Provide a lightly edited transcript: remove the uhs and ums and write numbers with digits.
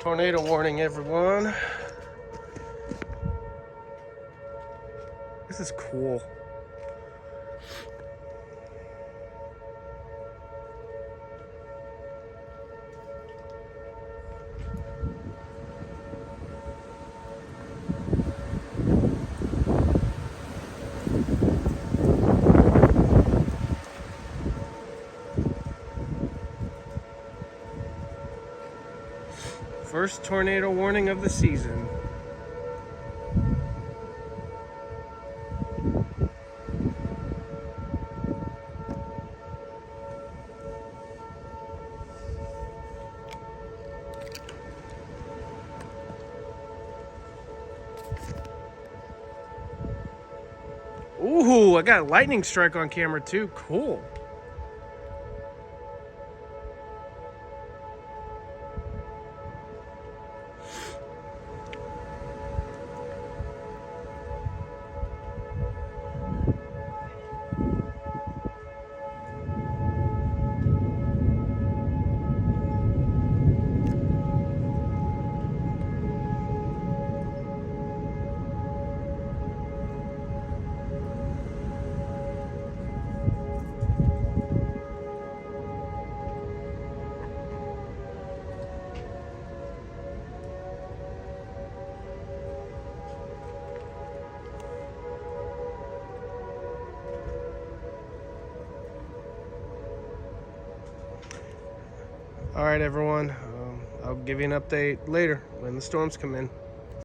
Tornado warning, everyone. This is cool. First tornado warning of the season. Ooh, I got a lightning strike on camera too. Cool. All right, everyone. I'll give you an update later when the storms come in.